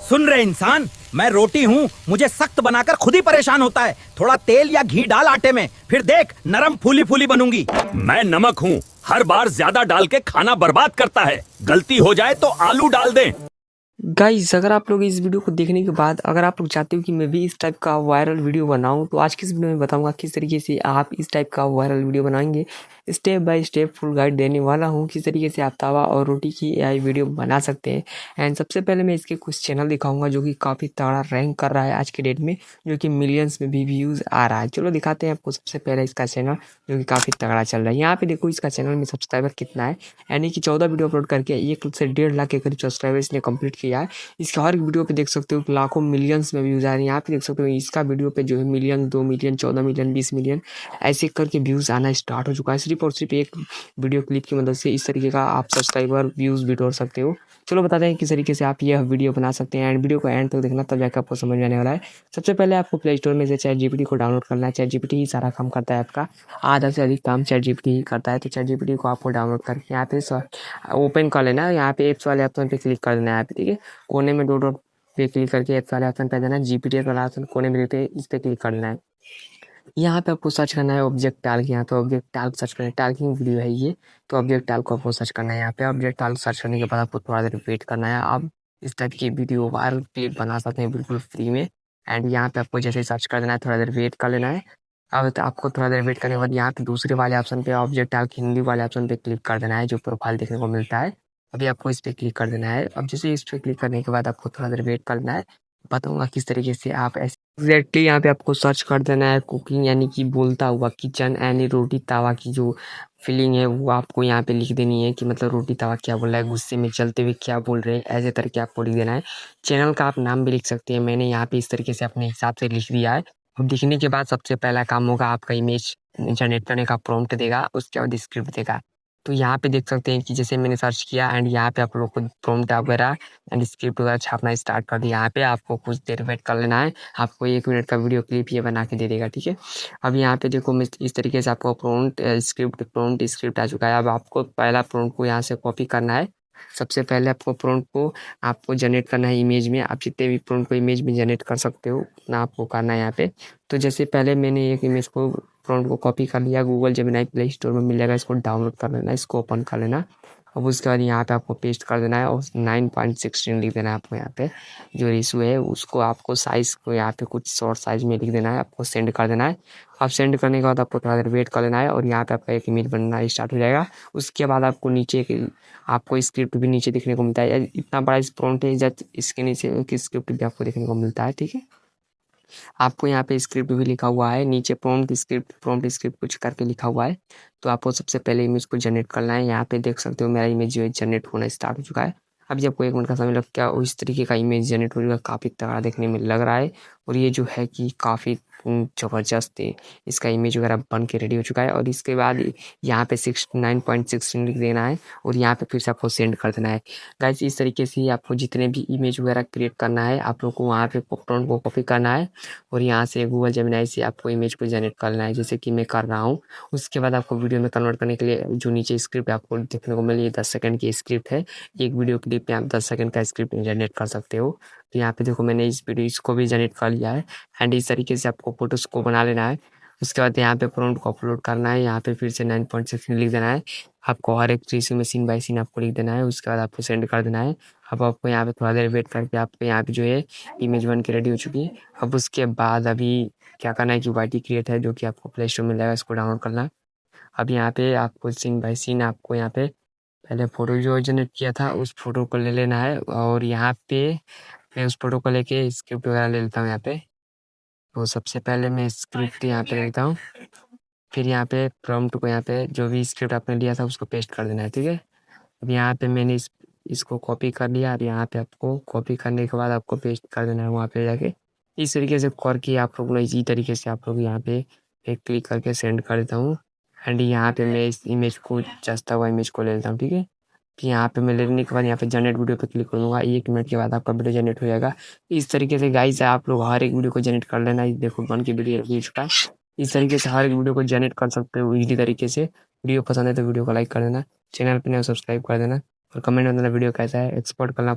सुन रहे इंसान, मैं रोटी हूँ, मुझे सख्त बनाकर खुद ही परेशान होता है। थोड़ा तेल या घी डाल आटे में, फिर देख नरम फूली फूली बनूंगी। मैं नमक हूँ, हर बार ज्यादा डाल के खाना बर्बाद करता है। गलती हो जाए तो आलू डाल दें। गाइस, अगर आप लोग इस वीडियो को देखने के बाद अगर आप लोग चाहते हो कि मैं भी इस टाइप का वायरल वीडियो बनाऊं, तो आज की इस वीडियो में बताऊंगा किस तरीके से आप इस टाइप का वायरल वीडियो बनाएंगे। Step by step full guide देने वाला हूं किस तरीके से आप तवा और रोटी की एआई वीडियो बना सकते हैं। एंड सबसे पहले मैं इसके कुछ चैनल दिखाऊंगा जो कि काफ़ी तगड़ा रैंक कर रहा है आज के डेट में, जो कि मिलियंस में भी व्यूज़ आ रहा है। चलो दिखाते हैं आपको सबसे पहले इसका चैनल जो कि काफ़ी तगड़ा चल रहा है। यहाँ पे देखो इसका चैनल में सब्सक्राइबर कितना है, यानी कि 14 वीडियो अपलोड करके 1 से 1.5 लाख के करीब सब्सक्राइबर इसने कंप्लीट किया है। इसके हर वीडियो पे देख सकते हो लाखों मिलियंस में व्यूज़ आ रहे हैं। यहाँ पे देख सकते हो इसका वीडियो पे जो है मिलियन, 2 मिलियन, 14 मिलियन, 20 मिलियन ऐसे करके व्यूज़ आना स्टार्ट हो चुका है। सिर्फ और सिर्फ एक वीडियो क्लिप की मदद से इस तरीके का आप सब्सक्राइबर व्यूज़ भी जोड़ सकते हो। चलो बताते हैं किस तरीके से आप यह वीडियो बना सकते हैं। एंड वीडियो को एंड तक देखना, तब जाकर आपको समझ में आने वाला है। सबसे पहले आपको प्ले स्टोर में से चैट जीपीटी को डाउनलोड करना है। चैट जीपीटी ही सारा काम करता है, आपका आधा से अधिक काम चैट जीपीटी ही करता है। तो चैट जीपीटी को आपको डाउनलोड करके यहाँ पे ओपन कर लेना है। यहाँ पे एप्स वाले ऑप्शन पे क्लिक कर देना है। यहाँ पे ठीक है, कोने में दो डॉट पे क्लिक करके एप्स वाले ऑप्शन पे देना है। जीपीटी वाला ऑप्शन कोने में देखते हैं, इस पे क्लिक कर लेना है। यहाँ पे आपको सर्च करना है ऑब्जेक्ट टाल्क। यहाँ पे ऑब्जेक्ट टाल्क सर्च करना है, टाल्किंग वीडियो है ये। तो ऑब्जेक्ट टाल्क को आपको सर्च करना है। यहाँ पे ऑब्जेक्ट टाल्क सर्च करने के बाद आपको थोड़ा देर वेट करना है। आप इस टाइप की वीडियो वायरल क्लिप बना सकते हैं बिल्कुल फ्री में। एंड यहाँ पे आपको जैसे सर्च कर देना है, थोड़ा देर वेट कर लेना है। अब तो आपको थोड़ा देर वेट करने के बाद यहाँ पे दूसरे वाले ऑप्शन पे ऑब्जेक्ट टाल्क हिंदी वाले ऑप्शन पे क्लिक कर देना है, जो प्रोफाइल देखने को मिलता है। अभी आपको इस पे क्लिक कर देना है। अब जैसे इस पे क्लिक करने के बाद आपको थोड़ा देर वेट करना है। बताऊंगा किस तरीके से आप ऐसे एग्जैक्टली यहाँ पे आपको सर्च कर देना है कुकिंग, यानी कि बोलता हुआ किचन, यानी रोटी तवा की जो फीलिंग है वो आपको यहाँ पे लिख देनी है कि मतलब रोटी तवा क्या बोल रहा है, गुस्से में चलते हुए क्या बोल रहे हैं, ऐसे करके आपको लिख देना है। चैनल का आप नाम भी लिख सकते हैं, मैंने यहाँ पे इस तरीके से अपने हिसाब से लिख दिया है। अब लिखने के बाद सबसे पहला काम होगा आपका इमेज जनरेट करने का, प्रॉम्प्ट देगा, उसके बाद स्क्रिप्ट देगा। तो यहाँ पे देख सकते हैं कि जैसे मैंने सर्च किया एंड यहाँ पे आप लोग को प्रॉम्प्ट वगैरह एंड स्क्रिप्ट वगैरह छापना स्टार्ट कर दिया। यहाँ पे आपको कुछ देर वेट कर लेना है, आपको 1 मिनट का वीडियो क्लिप ये बना के दे देगा, ठीक है। अब यहाँ पे देखो मैं इस तरीके से आपको प्रॉम्प्ट स्क्रिप्ट आ चुका है। अब आपको पहला प्रॉम्प्ट को यहाँ से कॉपी करना है। सबसे पहले आपको प्रॉम्प्ट को आपको जनरेट करना है इमेज में। आप जितने भी प्रॉम्प्ट को इमेज में जनरेट कर सकते हो उतना आपको करना है यहाँ पे। तो जैसे पहले मैंने एक इमेज को प्रॉम्प्ट को कॉपी कर लिया, गूगल जेमिनी प्ले स्टोर में मिल जाएगा, इसको डाउनलोड कर लेना, इसको ओपन कर लेना। अब उसके बाद यहाँ पे आपको पेस्ट कर देना है और 9.16 लिख देना है आपको। यहाँ पे जो रेशो है उसको आपको साइज़ को यहाँ पे कुछ शॉर्ट साइज़ में लिख देना है, आपको सेंड कर देना है। अब सेंड करने के बाद आपको थोड़ा देर वेट कर लेना है और यहाँ पे आपका एक इमेज बनना स्टार्ट हो जाएगा। उसके बाद आपको नीचे आपको स्क्रिप्ट भी नीचे देखने को मिलता है। इतना बड़ा इस प्रॉम्प्ट है, जस्ट इसके नीचे की स्क्रिप्ट भी आपको देखने को मिलता है, ठीक है। आपको यहाँ पे स्क्रिप्ट भी लिखा हुआ है नीचे, प्रॉम्प्ट स्क्रिप्ट कुछ करके लिखा हुआ है। तो आपको सबसे पहले इमेज को जनरेट करना है। यहाँ पे देख सकते हो मेरा इमेज जो है जनरेट होना स्टार्ट हो चुका है। अभी आपको 1 मिनट का समय लग गया और इस तरीके का इमेज जनरेट हो चुका है, काफ़ी तगड़ा देखने में लग रहा है। और ये जो है कि काफ़ी ज़बरदस्त है, इसका इमेज वगैरह बन के रेडी हो चुका है। और इसके बाद यहाँ पे 69.16 लिख देना है और यहाँ पे फिर से आपको सेंड कर देना है। गाइस, इस तरीके से ही आपको जितने भी इमेज वगैरह क्रिएट करना है आप लोग को वहाँ पे प्रॉम्प्ट को कॉपी करना है और यहाँ से गूगल जेमिनी से आपको इमेज को जनरेट करना है, जैसे कि मैं कर रहा हूँ। उसके बाद आपको वीडियो में कन्वर्ट करने के लिए जो नीचे स्क्रिप्ट आपको देखने को मिली, 10 सेकंड की स्क्रिप्ट है। एक वीडियो क्लिप में आप 10 सेकंड का स्क्रिप्ट जनरेट कर सकते हो। तो यहाँ पे देखो मैंने इस वीडियो इसको भी जनरेट कर लिया है। एंड इस तरीके से आपको फोटोज़ को बना लेना है। उसके बाद यहाँ पे प्रॉम्प्ट को अपलोड करना है। यहाँ पे फिर से 9.16 लिख देना है। आपको हर एक चीज़ में सीन बाय सीन आपको लिख देना है। उसके बाद आपको सेंड कर देना है। अब आपको यहाँ पे थोड़ा देर वेट करके आपको यहाँ पे जो है इमेज बन के रेडी हो चुकी है। अब उसके बाद अभी क्या करना है कि वाईटी क्रिएट है, जो कि आपको प्ले स्टोर में मिल जाएगा, इसको डाउनलोड करना है। अब यहाँ पे आपको सीन बाय सीन आपको यहाँ पे पहले फ़ोटो जो जनरेट किया था उस फ़ोटो को ले लेना है और यहाँ पे मैं उस फ़ोटो को लेके स्क्रिप्ट वगैरह ले लेता हूँ यहाँ पे। तो सबसे पहले मैं स्क्रिप्ट यहाँ पे लेता हूँ, फिर यहाँ पे प्रॉम्प्ट को यहाँ पे जो भी स्क्रिप्ट आपने लिया था उसको पेस्ट कर देना है, ठीक है। अब यहाँ पे मैंने इसको कॉपी कर लिया। अब यहाँ पे आपको कॉपी करने के बाद आपको पेस्ट कर देना है वहाँ पे जाके। इस तरीके से करके आप लोग इसी तरीके से आप लोग यहाँ पे एक क्लिक करके सेंड कर देता हूँ। एंड यहाँ पे मैं इस इमेज को चाहता हुआ इमेज को ले लेता हूँ, ठीक है। फिर यहाँ पे मैं लेने के बाद यहाँ पे जनरेट वीडियो पे क्लिक करूँगा। 1 मिनट के बाद आपका वीडियो जनरेट हो जाएगा। इस तरीके से गाइस आप लोग हर एक वीडियो को जनरेट कर लेना। देखो बन के वीडियो रेडी हो चुका है। इस तरीके से हर एक वीडियो को जनरेट कर सकते हो इजी तरीके से। वीडियो पसंद है तो वीडियो को लाइक कर देना, चैनल पे नया सब्सक्राइब कर देना और कमेंट में देना वीडियो कैसा है। एक्सपोर्ट करना